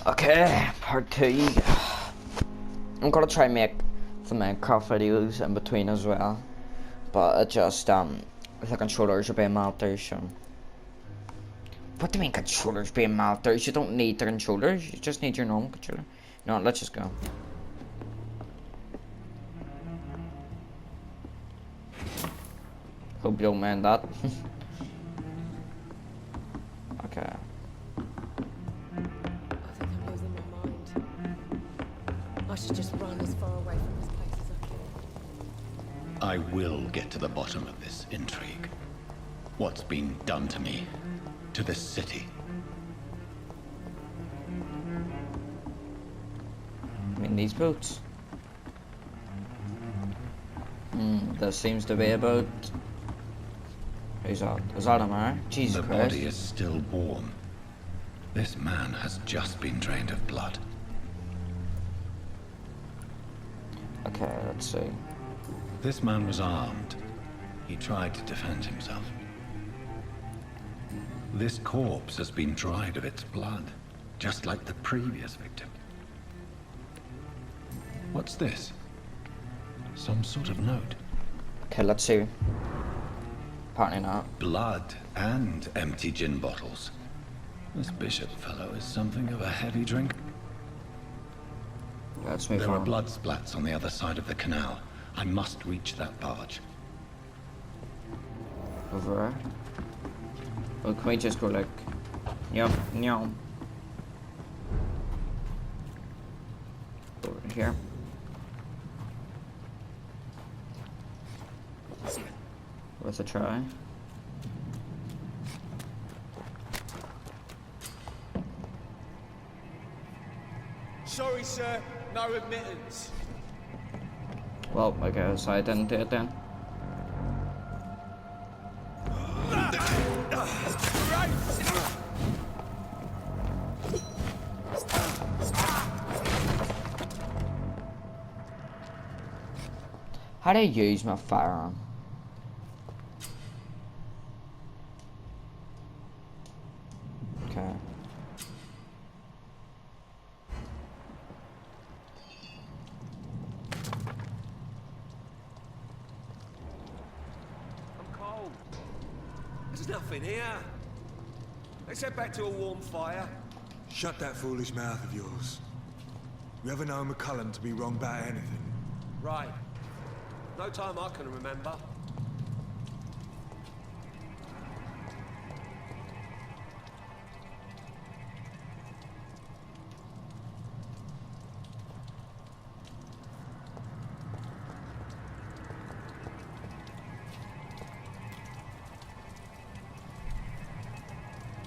Okay, part 2. I'm gonna try and make some Minecraft videos in between as well, but it just the controllers are being malfunctioned. What do you mean controllers being malfunctioned? You don't need the controllers, you just need your normal controller. No, let's just go. Hope you don't mind that. Okay. I should just run as far away from this place as I can. I will get to the bottom of this intrigue. What's been done to me, to this city. I mean, these boots. This seems to be about... Who's that? Is that a man? Jesus The Christ. body is still warm. This man has just been drained of blood. Okay, let's see. This man was armed. He tried to defend himself. This corpse has been dried of its blood, just like the previous victim. What's this? Some sort of note. Okay, let's see. Apparently not. Blood and empty gin bottles. This bishop fellow is something of a heavy drink. Let's move There are on. blood splats on the other side of the canal. I must reach that barge. Over there. Well, can we just go like... Yum, yum. Over here. Worth a try. Sorry, sir. No admittance. Well, I guess I didn't do it then. How do I use my firearm? Okay. I'm cold. There's nothing here. Let's head back to a warm fire. Shut that foolish mouth of yours. You ever know McCullum to be wrong about anything? Right. No time I can remember.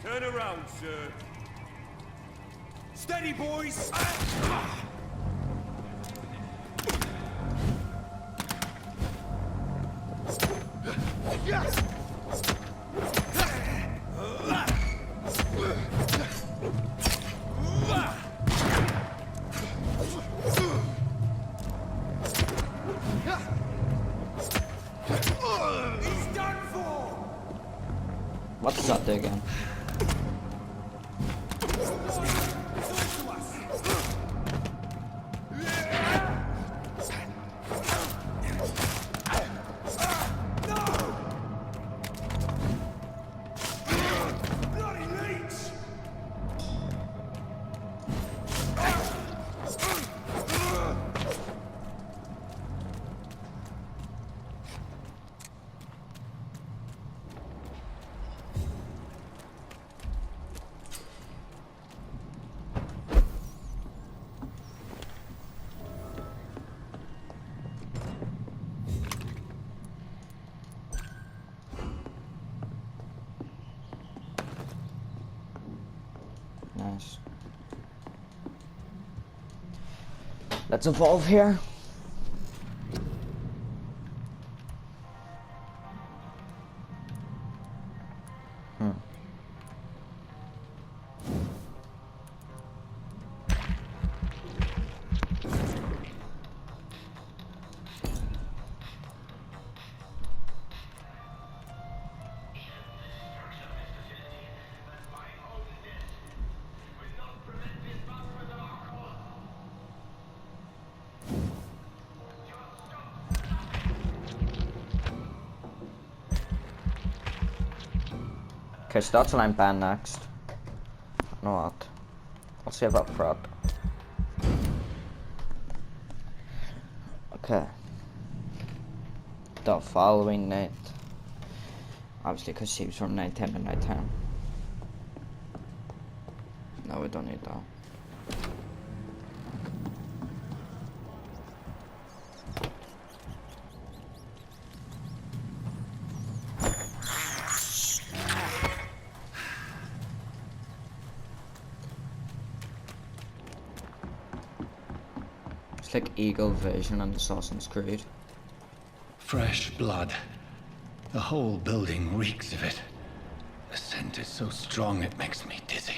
Turn around, sir. Steady, boys! He's done for! What does that do again? Nice. Let's evolve here. Okay, so that's line band next. You know what? I'll save up for it. Okay. The following night. Obviously, because she was from nighttime to nighttime. No, we don't need that. It's like Eagle Vision and Assassin's Creed. Fresh blood. The whole building reeks of it. The scent is so strong it makes me dizzy.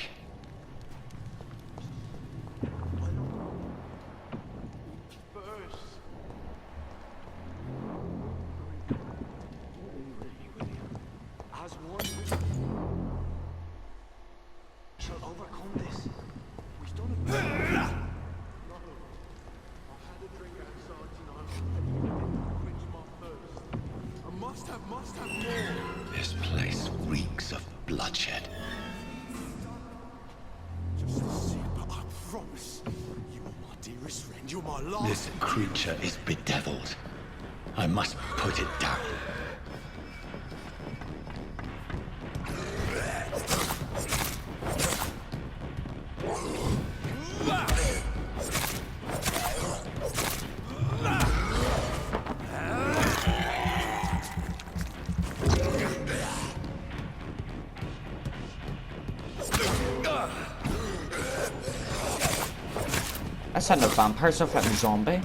This place reeks of bloodshed. Just a sip, but I promise. You are my dearest friend. You're my last. This creature is bedeviled. I must put it down. That's not a vampire, it's a fucking zombie.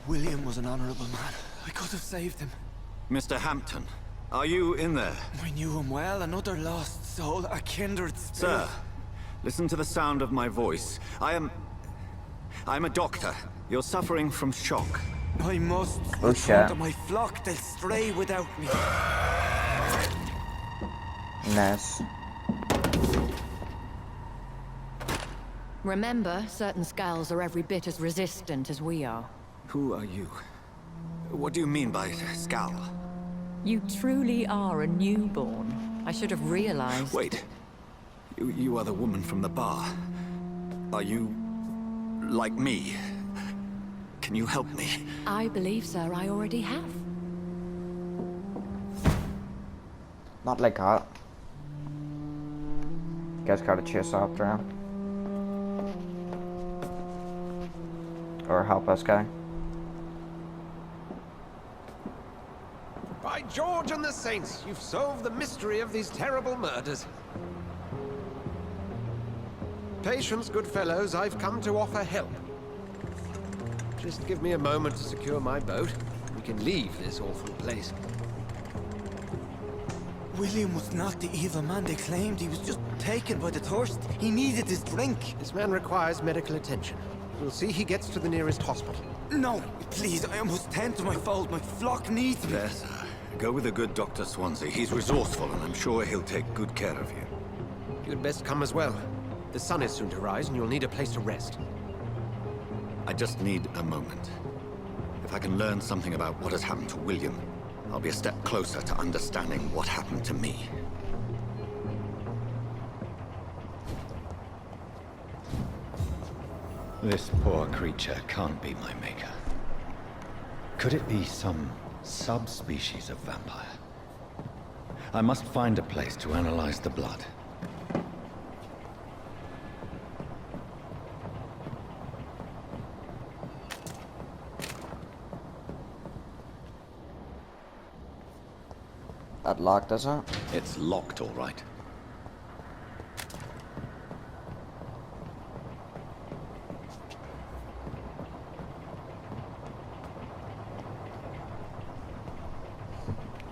William was an honorable man. I could have saved him. Mr. Hampton, are you in there? I knew him well, another lost soul, a kindred spirit. Sir, listen to the sound of my voice. I'm a doctor. You're suffering from shock. I must Oh, return shit. to my flock. They'll stray without me. Nice. Remember, certain skulls are every bit as resistant as we are. Who are you? What do you mean by scowl? You truly are a newborn. I should have realized. Wait. You are the woman from the bar. Are you... like me? Can you help me? I believe, sir, I already have. Not like that. You guys gotta chase after him. Or help us guy. By George and the Saints, you've solved the mystery of these terrible murders. Patience, good fellows, I've come to offer help. Just give me a moment to secure my boat. We can leave this awful place. William was not the evil man they claimed. He was just taken by the thirst. He needed his drink. This man requires medical attention. We'll see he gets to the nearest hospital. No, please, I must tend to my fold. My flock needs me. There, sir. Go with the good Dr. Swansea. He's resourceful, and I'm sure he'll take good care of you. You'd best come as well. The sun is soon to rise, and you'll need a place to rest. I just need a moment. If I can learn something about what has happened to William, I'll be a step closer to understanding what happened to me. This poor creature can't be my maker. Could it be some subspecies of vampire? I must find a place to analyze the blood. that locked, is it? It's locked, all right.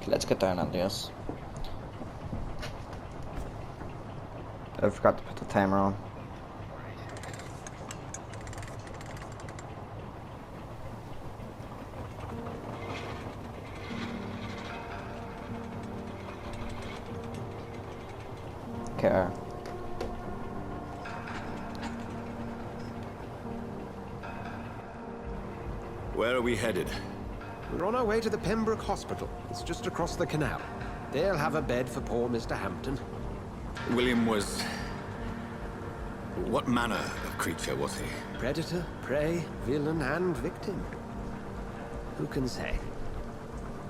Let's get down on this. I forgot to put the timer on. Okay. Where are we headed? We're on our way to the Pembroke Hospital. It's just across the canal. They'll have a bed for poor Mr. Hampton. William was... What manner of creature was he? Predator, prey, villain, and victim. Who can say?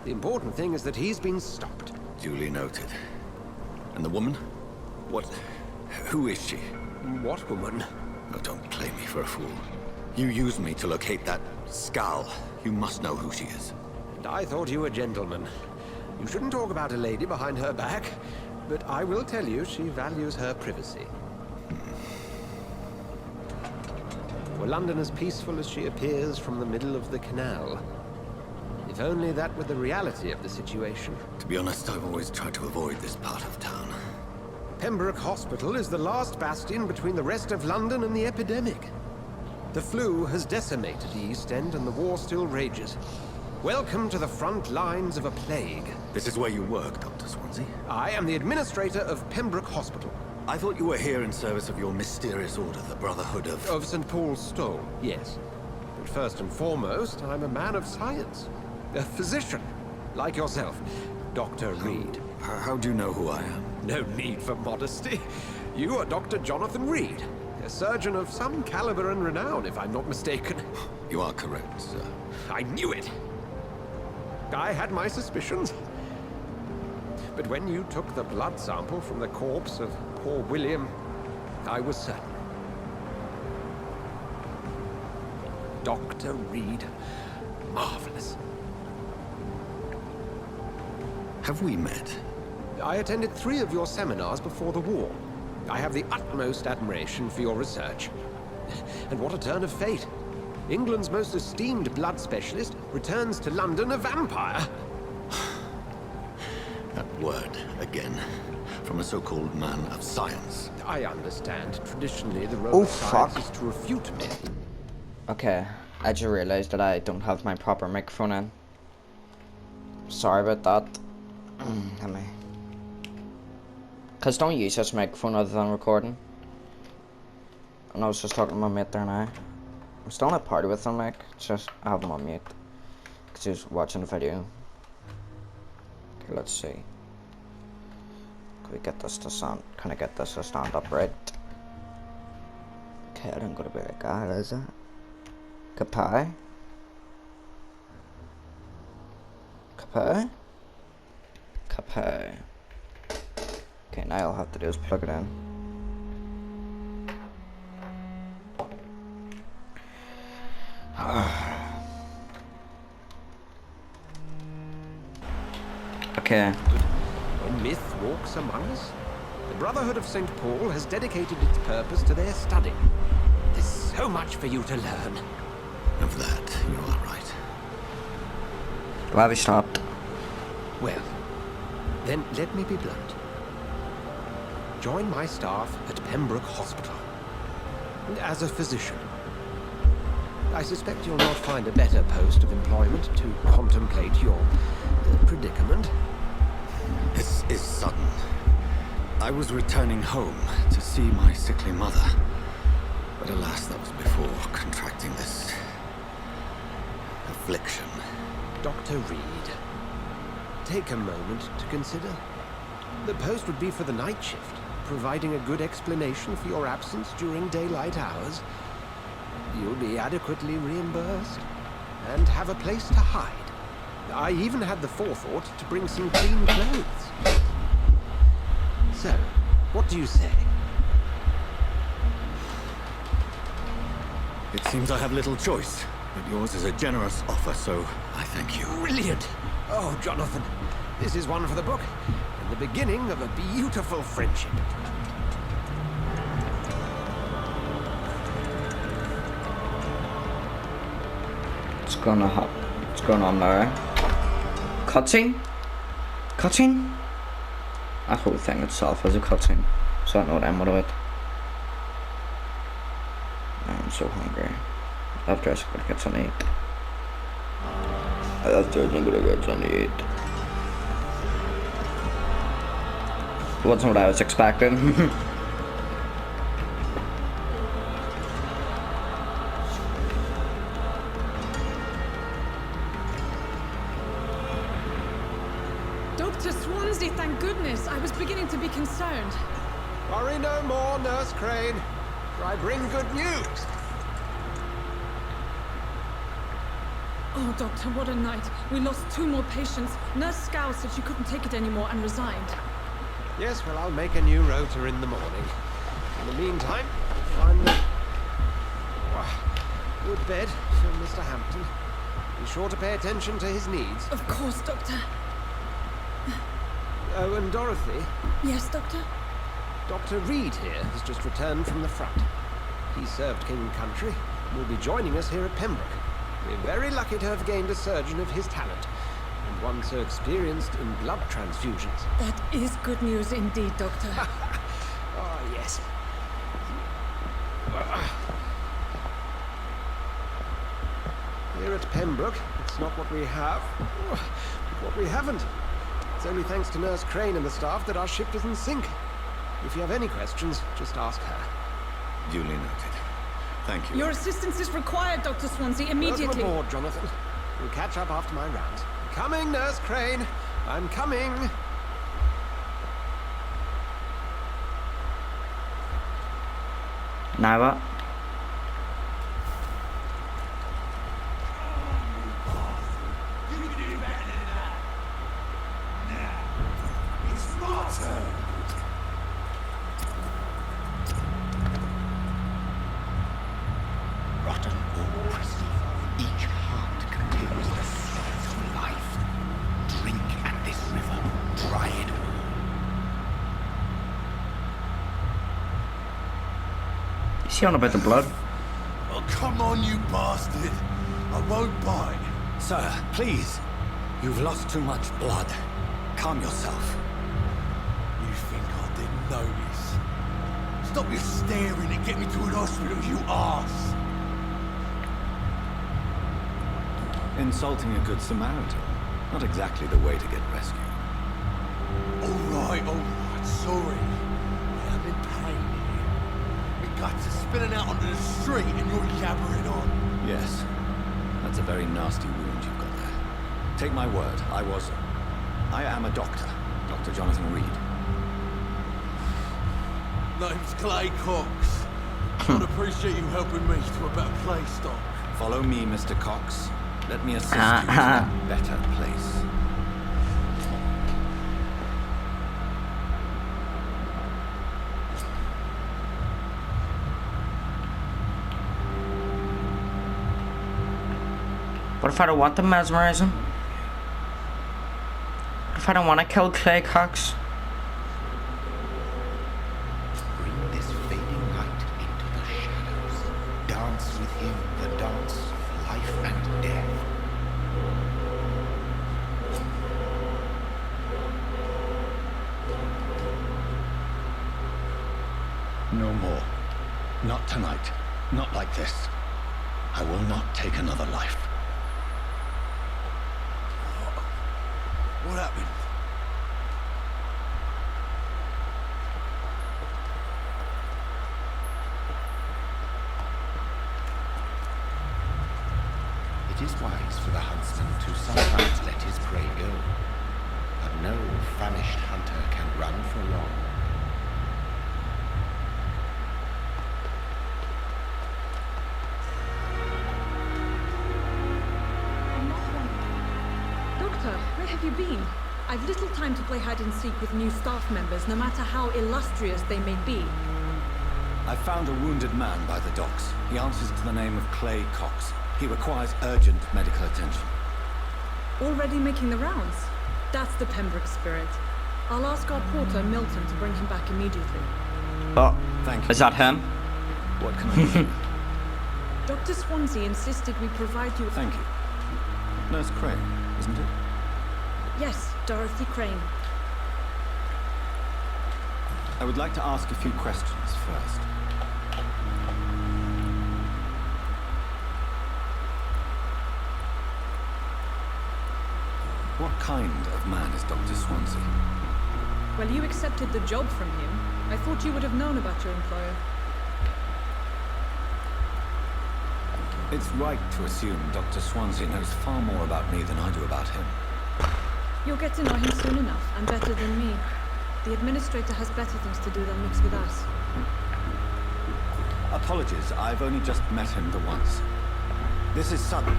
The important thing is that he's been stopped. Duly noted. And the woman? What... Who is she? What woman? Oh, don't play me for a fool. You used me to locate that skull. You must know who she is. And I thought you a gentleman. You shouldn't talk about a lady behind her back, but I will tell you she values her privacy. Were London as peaceful as she appears from the middle of the canal? If only that were the reality of the situation. To be honest, I've always tried to avoid this part of town. Pembroke Hospital is the last bastion between the rest of London and the epidemic. The flu has decimated the East End and the war still rages. Welcome to the front lines of a plague. This is where you work, Dr. Swansea? I am the administrator of Pembroke Hospital. I thought you were here in service of your mysterious order, the Brotherhood of... Of St. Paul's Stole, yes. But first and foremost, I'm a man of science. A physician, like yourself, Dr. Reed. How do you know who I am? No need for modesty. You are Dr. Jonathan Reed, a surgeon of some caliber and renown, if I'm not mistaken. You are correct, sir. I knew it! I had my suspicions. But when you took the blood sample from the corpse of poor William, I was certain. Dr. Reed. Marvelous. Have we met? I attended 3 of your seminars before the war. I have the utmost admiration for your research. And what a turn of fate. England's most esteemed blood specialist returns to London a vampire. That word, again. From a so-called man of science. I understand. Traditionally, the role of science is to refute myth. Okay, I just realized that I don't have my proper microphone in. Sorry about that. Let me... Cause don't use this microphone other than recording. And I was just talking to my mate there now. I'm still in a party with him, like, just I have him on mute. Cause he was watching the video. Okay, let's see. Can we get this to stand? Can I get this to stand up right? Okay, I didn't go to bed, God, is it? Kapai? Kapai? Kapai. Okay, now all I have to do is plug it in. Okay. When myth walks among us, the Brotherhood of St. Paul has dedicated its purpose to their study. There's so much for you to learn. Of that, you are right. Why have we stopped? Well, then let me be blunt. Join my staff at Pembroke Hospital. As a physician. I suspect you'll not find a better post of employment to contemplate your predicament. This is sudden. I was returning home to see my sickly mother. But alas, that was before contracting this... affliction. Dr. Reed, take a moment to consider. The post would be for the night shift, providing a good explanation for your absence during daylight hours. You'll be adequately reimbursed, and have a place to hide. I even had the forethought to bring some clean clothes. So, what do you say? It seems I have little choice, but yours is a generous offer, so I thank you. Brilliant! Oh, Jonathan, This is one for the book, and the beginning of a beautiful friendship. What's going on there? Cutscene? Cutscene? That whole thing itself is a cutscene, so I know what I'm with it. I'm so hungry. After I'm gonna get something to eat. After I'm gonna get something to eat. Wasn't what I was expecting. Dr. Swansea, thank goodness. I was beginning to be concerned. Worry no more, Nurse Crane, for I bring good news. Oh, Doctor, what a night. We lost 2 more patients. Nurse Scow said she couldn't take it anymore and resigned. Yes, well, I'll make a new rota in the morning. In the meantime, find the good bed for Mr. Hampton. Be sure to pay attention to his needs. Of course, Doctor. Oh, and Dorothy, Yes, Doctor? Dr. Reed here has just returned from the front. He served King and Country and will be joining us here at Pembroke. We're very lucky to have gained a surgeon of his talent, and one so experienced in blood transfusions. That is good news indeed, Doctor. Ah, yes. Here at Pembroke, it's not what we have, but what we haven't. It's only thanks to Nurse Crane and the staff that our ship doesn't sink. If you have any questions, just ask her. Duly noted. Thank you. Your assistance is required, Dr. Swansea, immediately. Welcome aboard, Jonathan. We'll catch up after my rounds. Coming, Nurse Crane. I'm coming. Now what? Rotten or pristine, each heart contains the salt of life. Drink at this river, try it all. Is he on about the blood? Oh, come on, you bastard. I won't bite. Sir, please. You've lost too much blood. Calm yourself. You think I didn't notice? Stop your staring and get me to an hospital, you arse. Insulting a good Samaritan. Not exactly the way to get rescued. All right, sorry. I'm in pain here. My guts are spilling out onto the street and you're yabbering on. Yes. That's a very nasty wound you've got there. Take my word, I am a doctor. Dr. Jonathan Reed. Name's Clay Cox. I'd appreciate you helping me to a better place, Doc. Follow me, Mr. Cox. Let me assist you to a better place. What if I don't want to mesmerize him? What if I don't want to kill Clay Cox? Bring this fading light into the shadows. Dance with him the dance of life and death. No more. Not tonight. Not like this. I will not take another life. What happened? It is wise for the huntsman to sometimes let his prey go. But no famished hunter can run for long. Doctor, where have you been? I've little time to play hide and seek with new staff members, no matter how illustrious they may be. I found a wounded man by the docks. He answers to the name of Clay Cox. He requires urgent medical attention. Already making the rounds? That's the Pembroke spirit. I'll ask our porter, Milton, to bring him back immediately. Oh, Thank you. is that him? What can I do? for you? Dr. Swansea insisted we provide you with... Thank you. Nurse Crane, isn't it? Yes, Dorothy Crane. I would like to ask a few questions first. What kind of man is Dr. Swansea? Well, you accepted the job from him. I thought you would have known about your employer. It's right to assume Dr. Swansea knows far more about me than I do about him. You'll get to know him soon enough, and better than me. The administrator has better things to do than mix with us. Apologies, I've only just met him the once. This is sudden.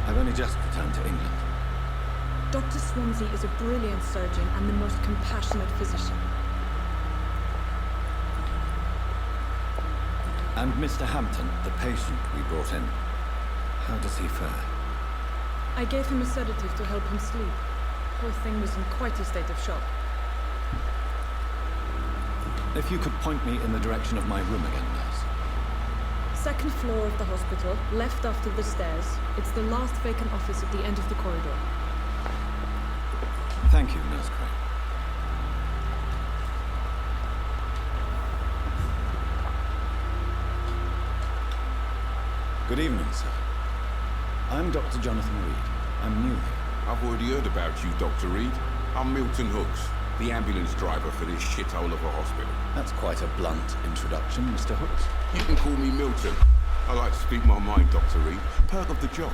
I've only just returned to England. Dr. Swansea is a brilliant surgeon and the most compassionate physician. And Mr. Hampton, the patient we brought in, how does he fare? I gave him a sedative to help him sleep. Poor thing was in quite a state of shock. If you could point me in the direction of my room again, nurse. Second floor of the hospital, left after the stairs. It's the last vacant office at the end of the corridor. Thank you, Nurse Crane. Good evening, sir. I'm Dr. Jonathan Reed. I'm new here. I've already heard about you, Dr. Reed. I'm Milton Hooks, the ambulance driver for this shithole of a hospital. That's quite a blunt introduction, Mr. Hooks. You can call me Milton. I like to speak my mind, Dr. Reed. Perk of the job.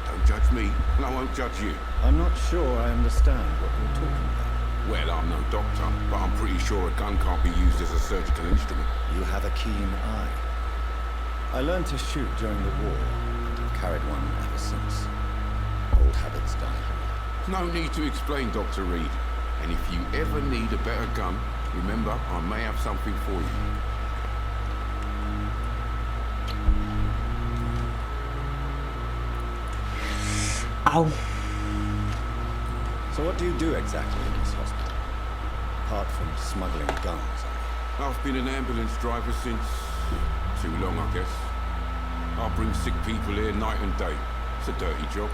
Don't judge me, and I won't judge you. I'm not sure I understand what you're talking about. Well, I'm no doctor, but I'm pretty sure a gun can't be used as a surgical instrument. You have a keen eye. I learned to shoot during the war, and I've carried one ever since. Old habits die hard. No need to explain, Dr. Reed. And if you ever need a better gun, remember, I may have something for you. Ow. So what do you do exactly in this hospital? Apart from smuggling guns, I've been an ambulance driver since... too long, I guess. I bring sick people here night and day. It's a dirty job.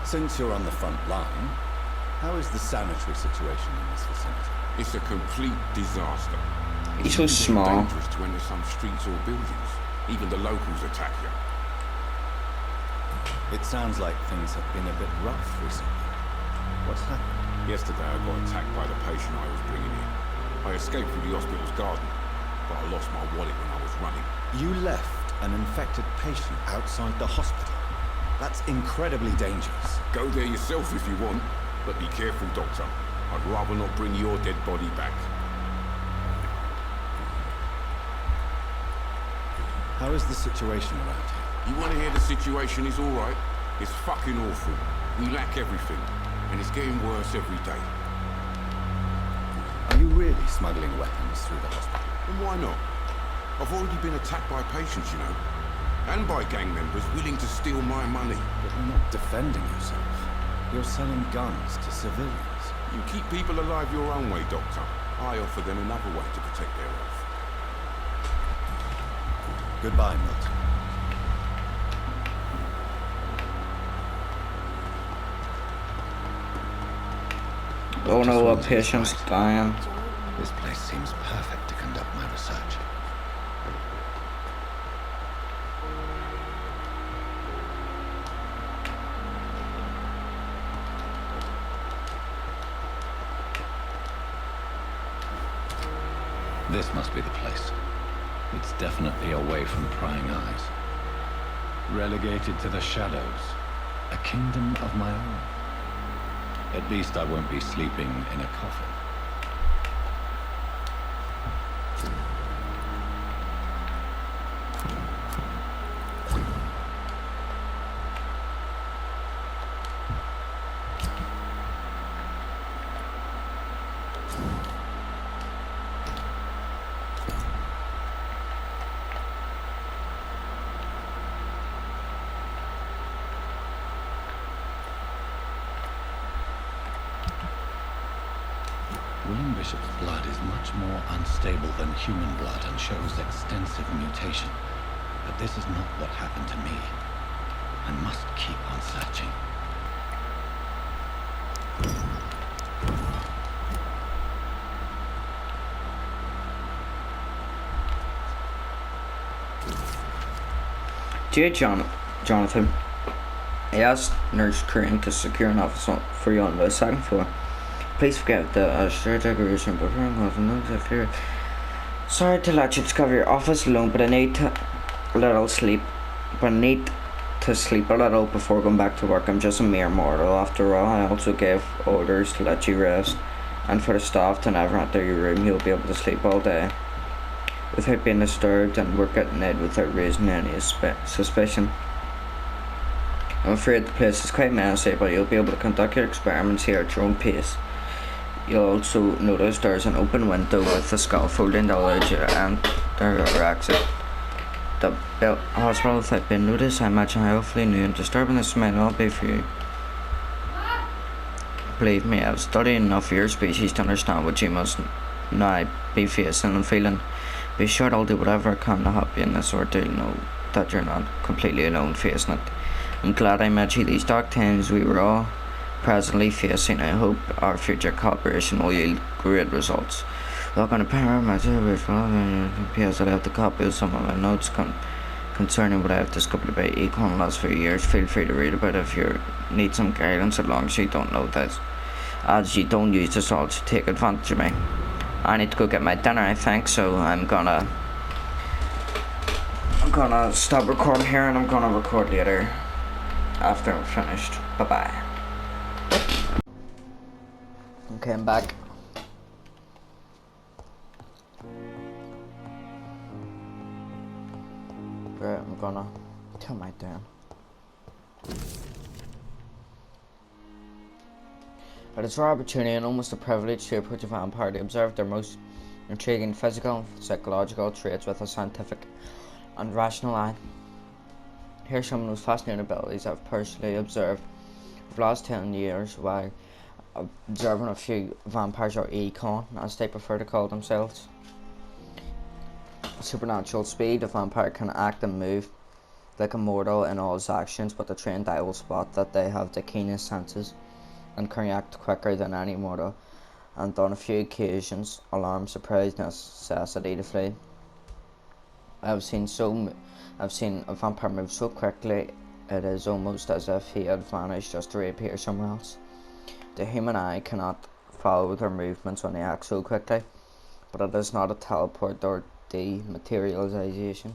Since you're on the front line, how is the sanitary situation in this vicinity? It's a complete disaster. He's so It's small. dangerous to enter some streets or buildings. Even the locals attack you. It sounds like things have been a bit rough recently. What's happened? Yesterday I got attacked by the patient I was bringing in. I escaped through the hospital's garden, but I lost my wallet when I was running. You left an infected patient outside the hospital. That's incredibly dangerous. Go there yourself if you want, but be careful, Doctor. I'd rather not bring your dead body back. How is the situation around here? You want to hear the situation is all right? It's fucking awful. We lack everything, and it's getting worse every day. Are you really smuggling weapons through the hospital? And why not? I've already been attacked by patients, you know. And by gang members willing to steal my money. But you're not defending yourself. You're selling guns to civilians. You keep people alive your own way, Doctor. I offer them another way to protect their health. Goodbye, Milton. Oh no, a patient's dying. This place seems perfect to conduct my research. This must be the place. It's definitely away from prying eyes. Relegated to the shadows. A kingdom of my own. At least I won't be sleeping in a coffin. William Bishop's blood is much more unstable than human blood and shows extensive mutation. But this is not what happened to me. I must keep on searching. Dear Jonathan, I asked Nurse Crane to secure an office for you on the second floor. Please forget the shared decoration, but sorry to let you discover your office alone, but I need to sleep a little before going back to work. I'm just a mere mortal after all. I also gave orders to let you rest, and for the staff to never enter your room. You'll be able to sleep all day without being disturbed, and work at night without raising any suspicion. I'm afraid the place is quite messy, but you'll be able to conduct your experiments here at your own pace. You'll also notice there's an open window with a scaffolding that allows you to enter or exit the hospital without being noticed. I imagine how awfully new and disturbing this might not be for you. Believe me, I've studied enough of your species to understand what you must now be facing and feeling. Be sure I'll do whatever I can to help you in this ordeal. Know that you're not completely alone facing it. I'm glad I met you these dark times we were all presently facing. I hope our future cooperation will yield great results. Look on the power material PS. I left a copy of some of my notes concerning what I have discovered about Econ in the last few years. Feel free to read about it if you need some guidance, as long as you don't know this. As you don't use this all to take advantage of me. I need to go get my dinner, I think, so I'm gonna stop recording here, and I'm gonna record later after I'm finished. Bye bye. Okay, I'm back. Right, I'm gonna turn my down. It is our opportunity and almost a privilege to approach a vampire to observe their most intriguing physical and psychological traits with a scientific and rational eye. Here are some of the most fascinating abilities I've personally observed over the last 10 years while observing a few vampires, or Econ as they prefer to call themselves. Supernatural speed. A vampire can act and move like a mortal in all his actions, but the trained eye will spot that they have the keenest senses and can react quicker than any mortal, and on a few occasions alarm surprise necessity to flee. I've seen a vampire move so quickly it is almost as if he had vanished just to reappear somewhere else. The human eye cannot follow their movements when they act so quickly, but it is not a teleport or dematerialization.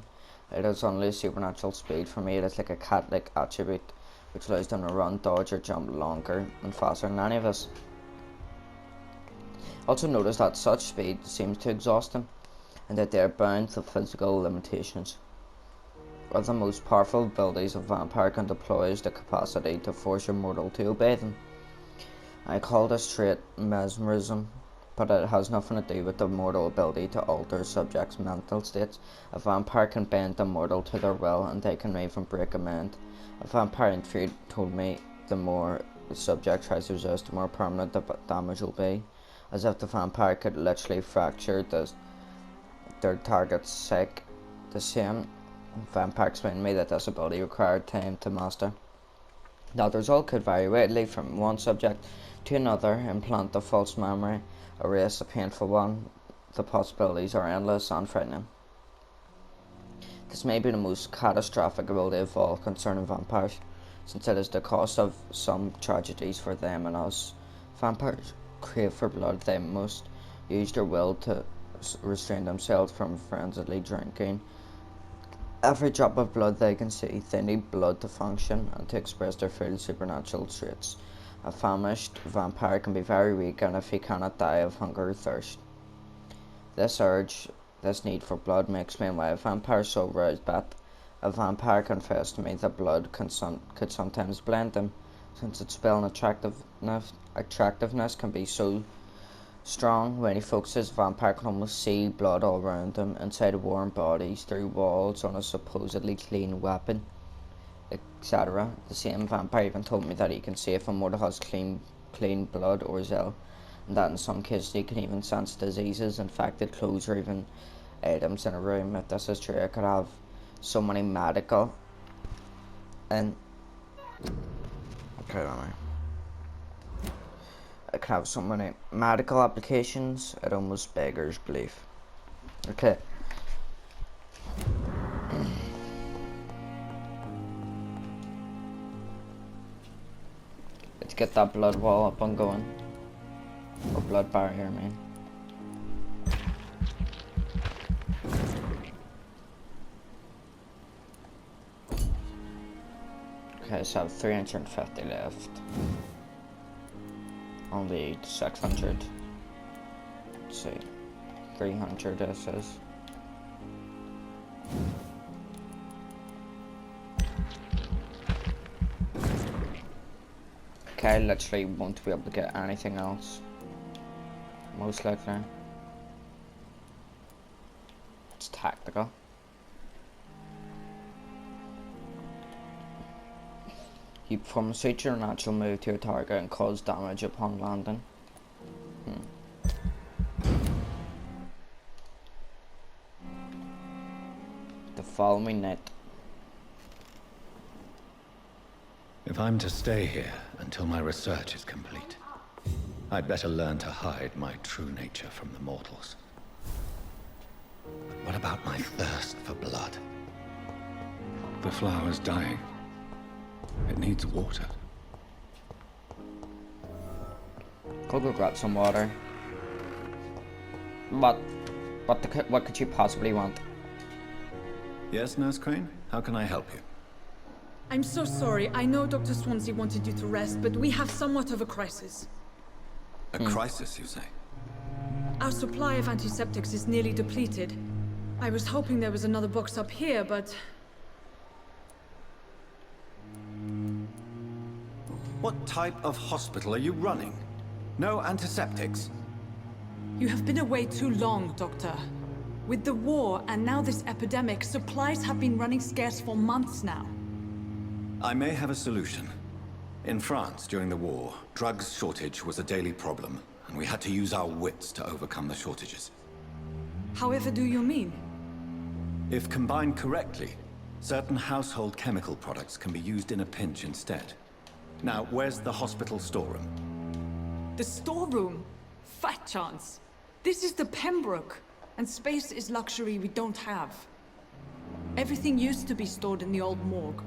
It is only supernatural speed. For me, it is like a cat-like attribute which allows them to run, dodge, or jump longer and faster than any of us. Also notice that such speed seems to exhaust them, and that they are bound to physical limitations. One of the most powerful abilities a vampire can deploy is the capacity to force a mortal to obey them. I call this trait mesmerism, but it has nothing to do with the mortal ability to alter subjects' mental states. A vampire can bend a mortal to their will, and they can even break a mind. A vampire interview told me the more the subject tries to resist, the more permanent the damage will be, as if the vampire could literally fracture their target's psyche. The same vampire explained to me that this ability required time to master. That the result could vary widely from one subject to another, implant a false memory, erase a painful one. The possibilities are endless and frightening. This may be the most catastrophic ability of all concerning vampires, since it is the cause of some tragedies for them and us. Vampires crave for blood. They must use their will to restrain themselves from frenziedly drinking every drop of blood they can see. They need blood to function and to express their full supernatural traits. A famished vampire can be very weak, and if he cannot die of hunger or thirst. This need for blood may explain why a vampire is so roused by it. A vampire confessed to me that blood could sometimes blind them, since its spell and attractiveness can be so strong. When he focuses, a vampire can almost see blood all around him, inside warm bodies, through walls, on a supposedly clean weapon, etc. The same vampire even told me that he can see if a mortal has clean blood or is ill, And that in some cases you can even sense diseases, infected clothes, or even items in a room. If this is true, it could have so many medical and okay, it could have so many medical applications, it almost beggars belief. Okay. Let's get that blood wall up and going. Or blood barrier, I mean. Okay, so I have 350 left. Only 600. Let's see. 300 this is. Okay, I literally won't be able to get anything else. Most likely. It's tactical. You perform a supernatural move to your target and cause damage upon landing. The following night. If I'm to stay here until my research is complete, I'd better learn to hide my true nature from the mortals. But what about my thirst for blood? The flower's dying. It needs water. Go grab some water. What could you possibly want? Yes, Nurse Crane? How can I help you? I'm so sorry. I know Dr. Swansea wanted you to rest, but we have somewhat of a crisis. A crisis, you say? Our supply of antiseptics is nearly depleted. I was hoping there was another box up here, but... What type of hospital are you running? No antiseptics? You have been away too long, Doctor. With the war and now this epidemic, supplies have been running scarce for months now. I may have a solution. In France, during the war, drugs shortage was a daily problem, and we had to use our wits to overcome the shortages. However do you mean? If combined correctly, certain household chemical products can be used in a pinch instead. Now, where's the hospital storeroom? The storeroom? Fat chance. This is the Pembroke, and space is luxury we don't have. Everything used to be stored in the old morgue.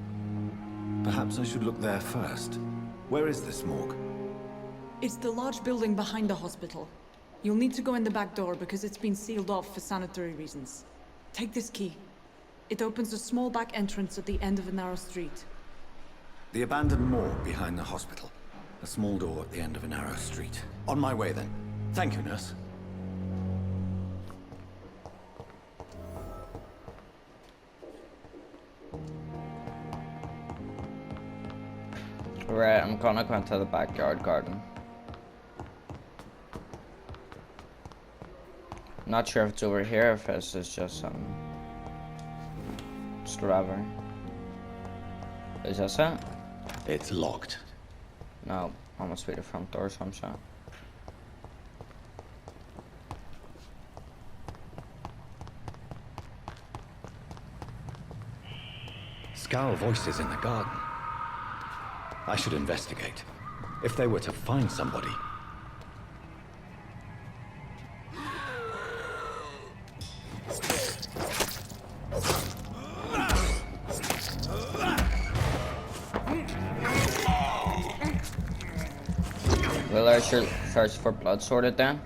Perhaps I should look there first. Where is this morgue? It's the large building behind the hospital. You'll need to go in the back door because it's been sealed off for sanitary reasons. Take this key. It opens a small back entrance at the end of a narrow street. The abandoned morgue behind the hospital. A small door at the end of a narrow street. On my way then. Thank you, nurse. Right, I'm gonna go into the backyard garden. Not sure if it's over here, if this is just whatever. Is this it? It's locked. No, I must be the front door, some shit. Scowl voices in the garden. I should investigate. If they were to find somebody. Will I should search for blood sorted then?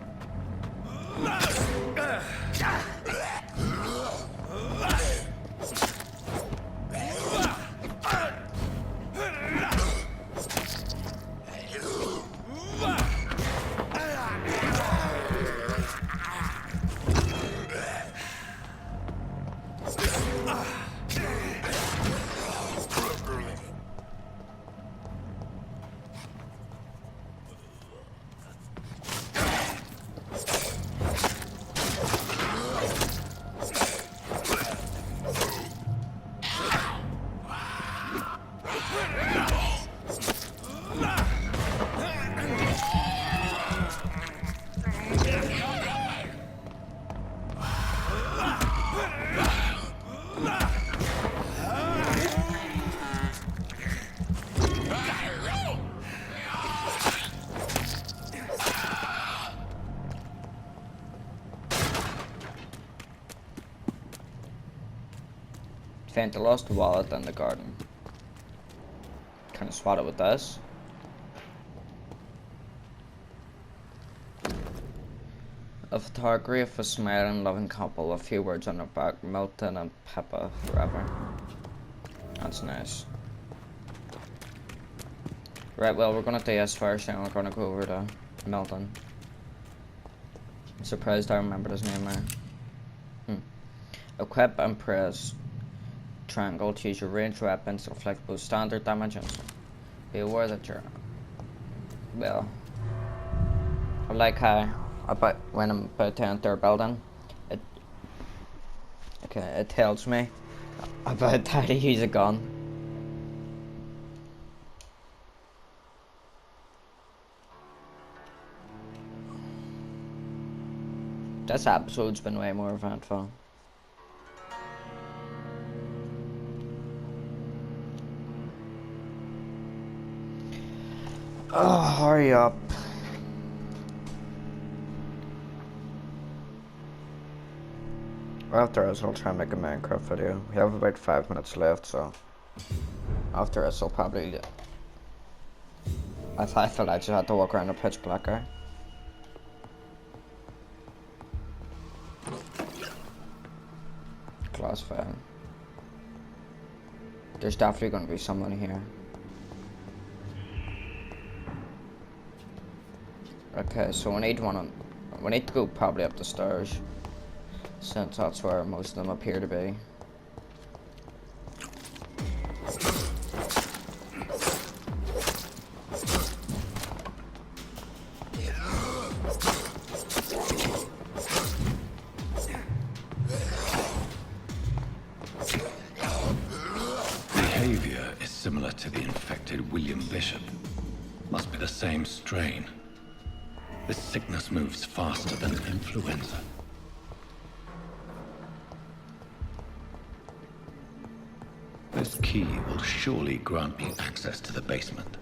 Found the lost wallet in the garden. Can I swat it with this? A photography of a smiling, loving couple. A few words on the back. Milton and Peppa forever. That's nice. Right, well, we're gonna do this first, and we're gonna go over to Milton. I'm surprised I remembered his name there. Equip and press triangle to use your ranged weapons to inflict both standard damage and be aware that you're... Well... I like how when I'm about to enter a building, it tells me about how to use a gun. This episode's been way more eventful. Oh, hurry up. After this, I'll try and make a Minecraft video. We have about 5 minutes left, so after this, I'll probably... I thought I just had to walk around a pitch black guy. Class file. There's definitely going to be someone here. Okay, so we need to go probably up the stairs, since that's where most of them appear to be. Behavior is similar to the infected William Bishop. Must be the same strain. This sickness moves faster than influenza. This key will surely grant me access to the basement.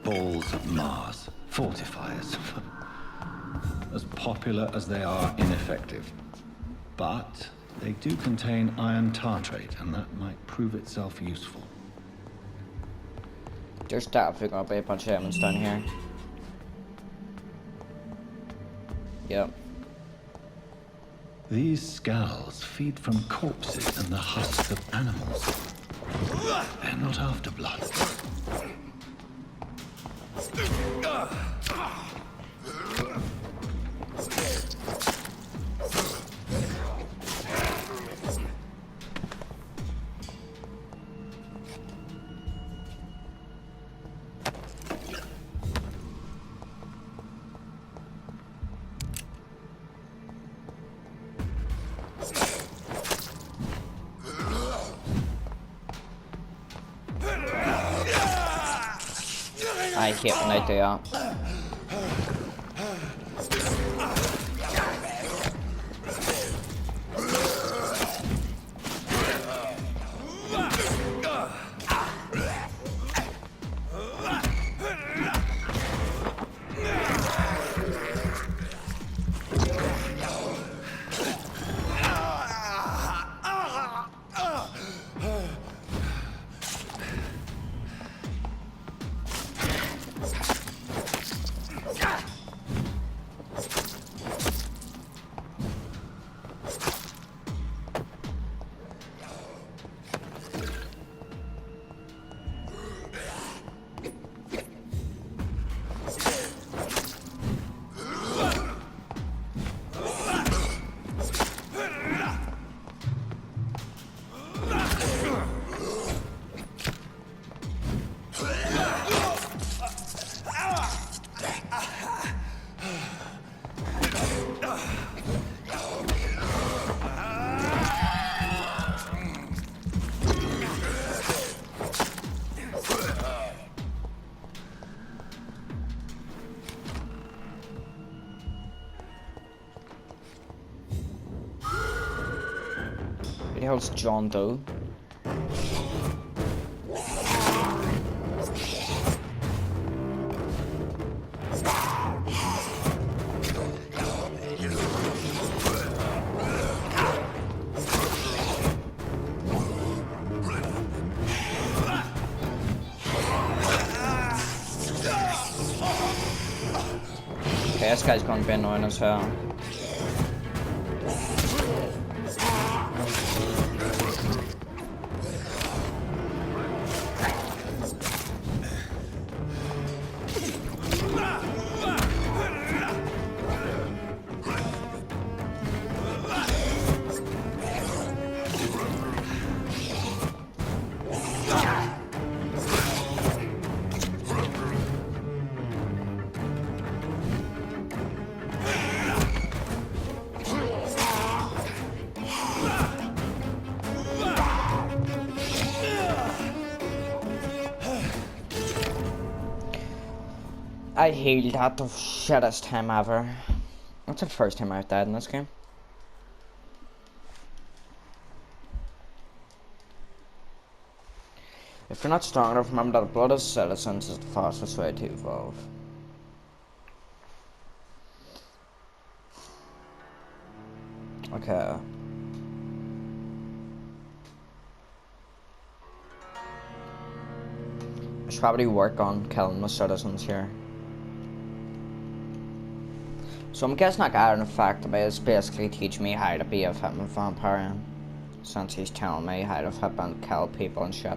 Balls of Mars, fortifiers. As popular as they are ineffective. But they do contain iron tartrate, and that might prove itself useful. There's definitely gonna be a bunch of diamonds down here. Yep. These skulls feed from corpses and the husks of animals. They're not after blood. I hate when I do that. the hell's John Doe? Okay, this guy's gonna be annoying as hell. I healed that the shittest time ever. That's the first time I've died in this game. If you're not strong enough, remember that the blood of citizens is the fastest way to evolve. Okay. I should probably work on killing the citizens here. So I'm guessing I got an effect of it is basically teach me how to be a fucking vampire. Since he's telling me how to fucking kill people and shit.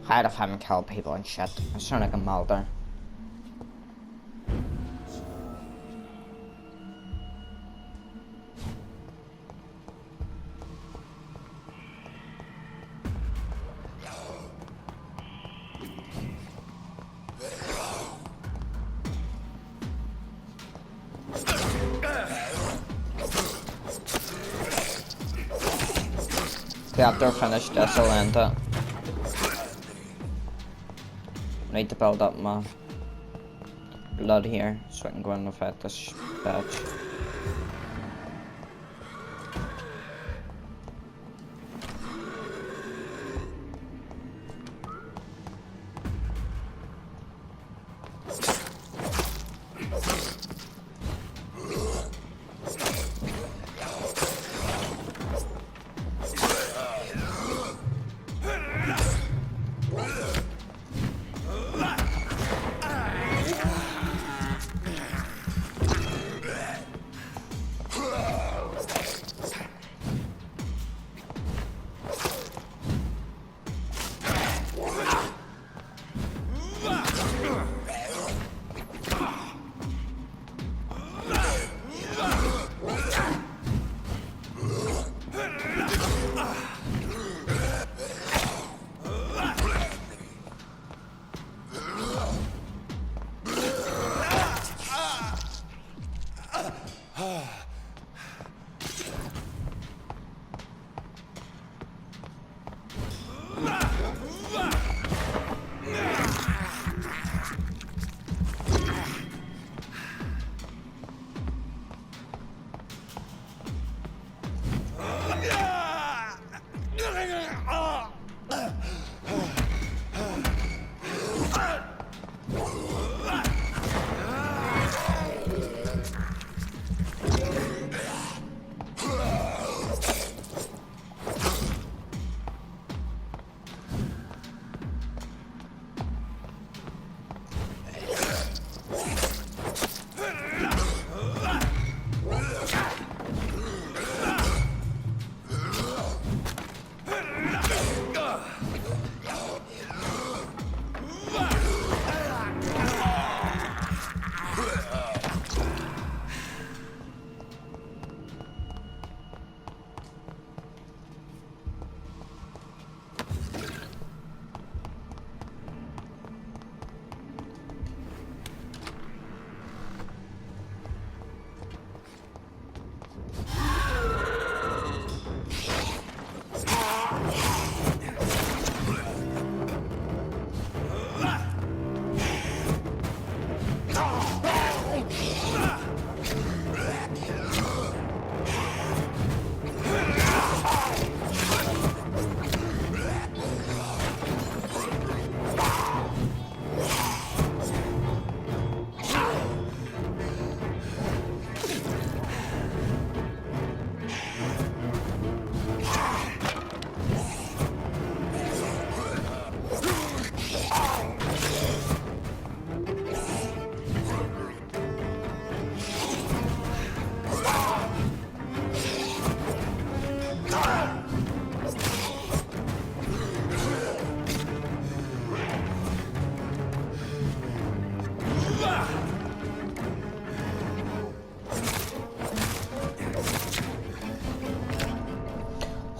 How to fucking kill people and shit. I sound like a Mulder. Okay, after I finish this, I'll end it. I need to build up my blood here so I can go and affect this bitch.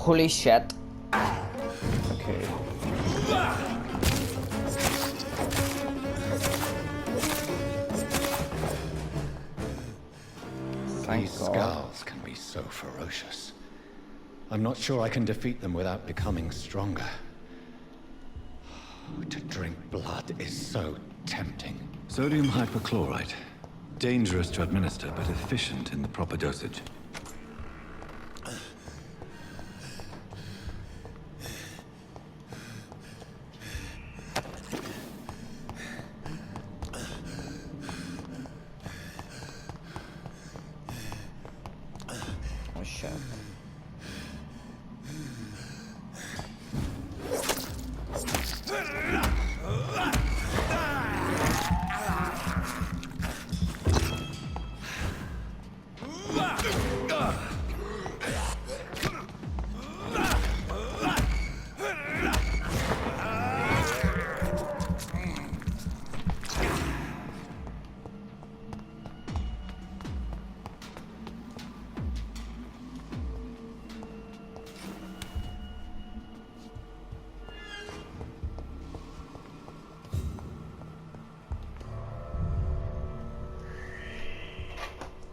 Holy shit. Okay. Thank These God. skulls can be so ferocious. I'm not sure I can defeat them without becoming stronger. To drink blood is so tempting. Sodium hypochlorite. Dangerous to administer, but efficient in the proper dosage. Oh shit.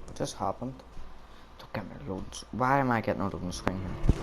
What just happened? Don't get me loads. Why am I getting a loading screen here?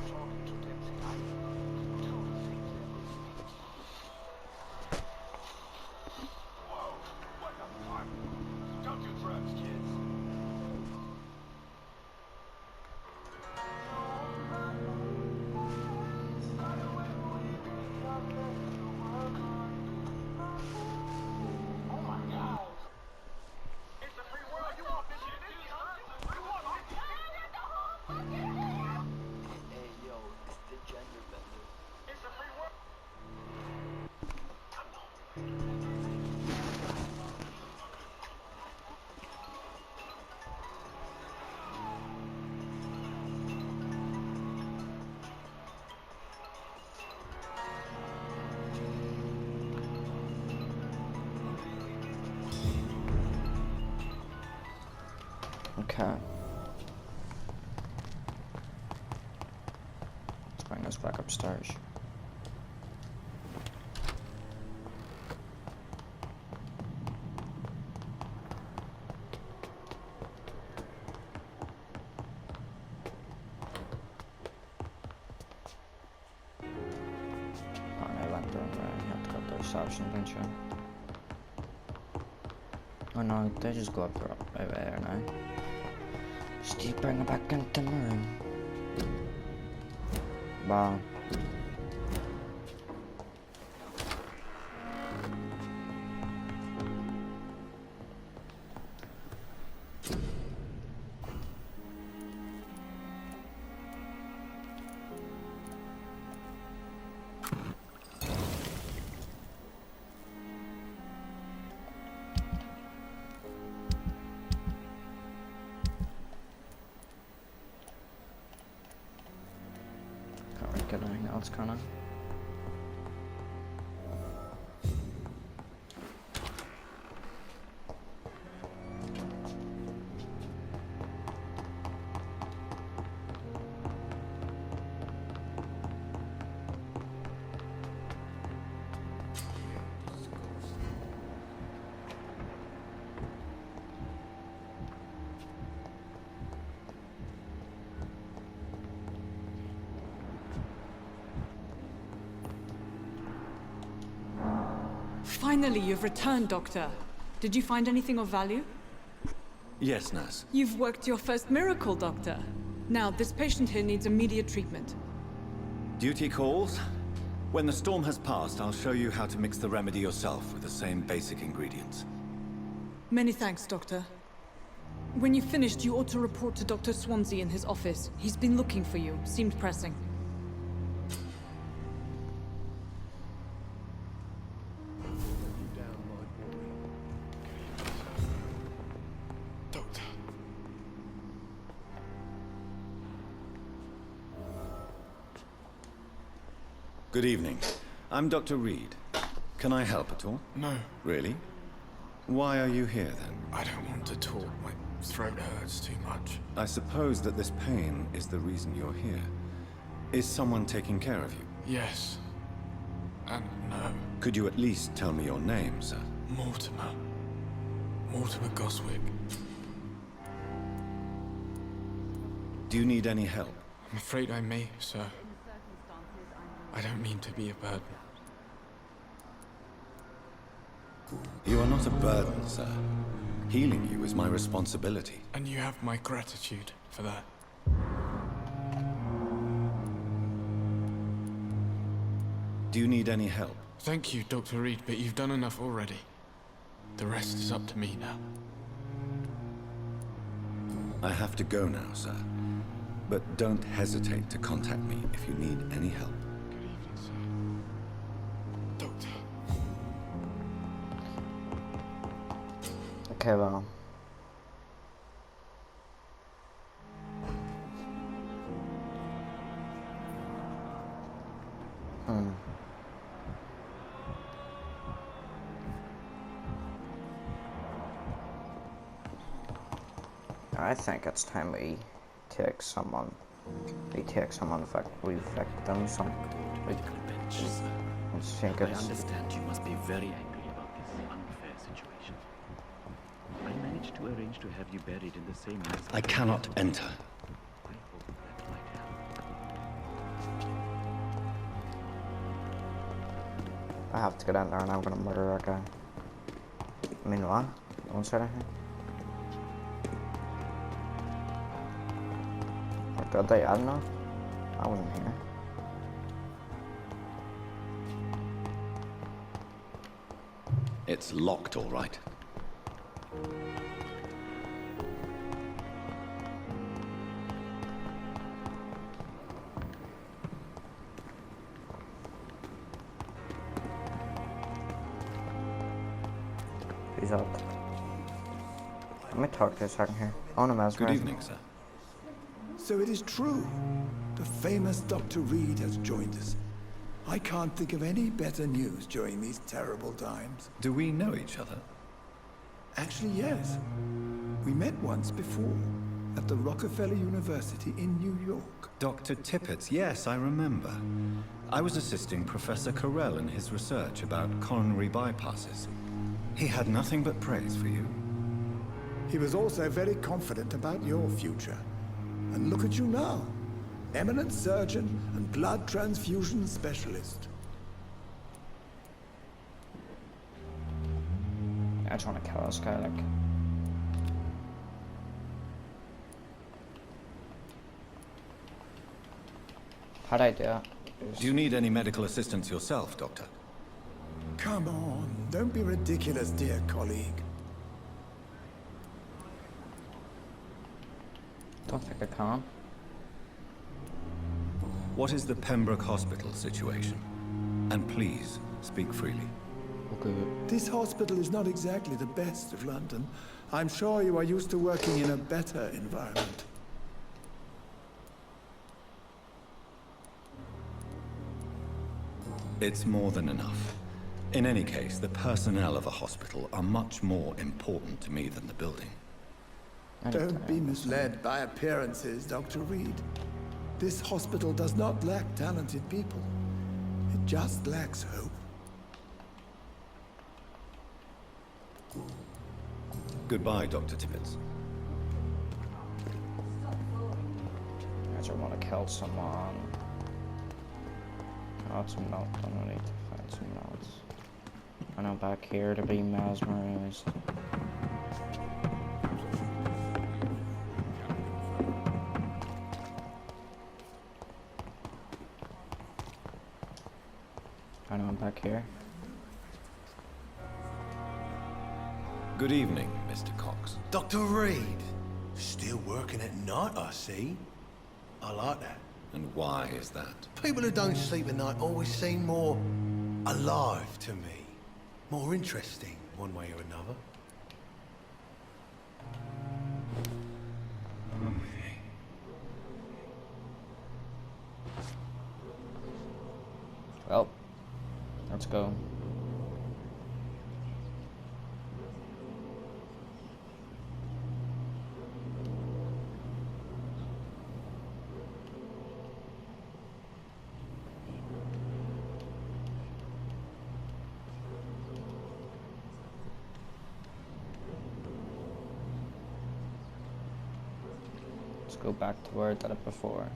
Okay. Let's bring us back upstairs. I went there and I had to cut their stairs and didn't you? Oh no, they just go up there now. Steve, bring it back into my room. Wow. Get anything else, kinda. Finally, you've returned, Doctor. Did you find anything of value? Yes, nurse. You've worked your first miracle, Doctor. Now, this patient here needs immediate treatment. Duty calls. When the storm has passed, I'll show you how to mix the remedy yourself with the same basic ingredients. Many thanks, Doctor. When you've finished, you ought to report to Dr. Swansea in his office. He's been looking for you. Seemed pressing. Doctor. Good evening. I'm Dr. Reed. Can I help at all? No, Really? Why are you here then? I don't want to talk. My throat hurts too much. I suppose that this pain is the reason you're here. Is someone taking care of you? Yes. And no. Could you at least tell me your name, sir? Mortimer. Mortimer Goswick. Do you need any help? I'm afraid I may, sir. I don't mean to be a burden. You are not a burden, sir. Healing you is my responsibility. And you have my gratitude for that. Do you need any help? Thank you, Dr. Reed, but you've done enough already. The rest is up to me now. I have to go now, sir. But don't hesitate to contact me if you need any help. Good evening, sir. Doctor. Okay, well. I think it's time we take someone. We take someone victim. Some. I think I it's. understand you must be very angry about this unfair situation. I managed to arrange to have you buried in the same mass. I cannot enter. I hope that might help. I have to get in there and I'm gonna murder that guy. I mean, what? Don't say anything. Did they? I don't know. I wasn't here. It's locked, all right. He's up. Let me talk to you a second here. I want to mess Good evening, sir. So it is true. The famous Dr. Reed has joined us. I can't think of any better news during these terrible times. Do we know each other? Actually, yes. We met once before, at the Rockefeller University in New York. Dr. Tippett, yes, I remember. I was assisting Professor Carell in his research about coronary bypasses. He had nothing but praise for you. He was also very confident about your future. And look at you now. Eminent surgeon and blood transfusion specialist. I just want to kill this guy, like. How'd I do that? Do you need any medical assistance yourself, Doctor? Come on, don't be ridiculous, dear colleague. Don't think I can. What is the Pembroke Hospital situation? And please, speak freely. Okay. This hospital is not exactly the best of London. I'm sure you are used to working in a better environment. It's more than enough. In any case, the personnel of a hospital are much more important to me than the building. Don't be misled by appearances, Dr. Reed. This hospital does not lack talented people. It just lacks hope. Goodbye, Dr. Tippett. I just want to kill someone. Got some notes. I need to find some notes. I know back here to be mesmerized. I know I'm back here. Good evening, Mr. Cox. Dr. Reed. Still working at night, I see. I like that. And why is that? People who don't sleep at night always seem more alive to me. More interesting, one way or another. Well, let's go. Let's go back to where I did it before.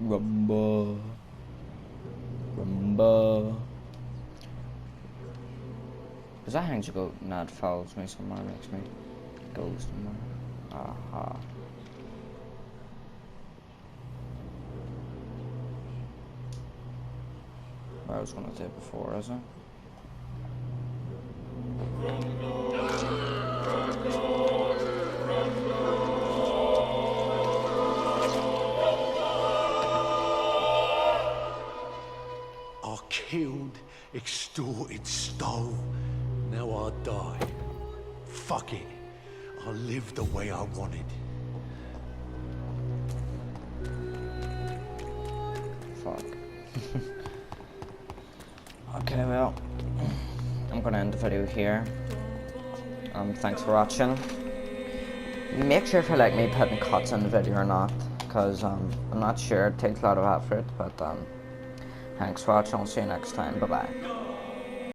Rumba. Rumba. Is that hangs a goat? Nah, it follows me somewhere, makes me go somewhere. Aha. Where I was gonna do before, is it? I killed, extorted, stole. Now I die. Fuck it. I live the way I wanted. Fuck. Okay, well, I'm gonna end the video here. Thanks for watching. Make sure if you like me putting cuts in the video or not, because I'm not sure. It takes a lot of effort, but thanks for watching. I'll see you next time. Bye bye.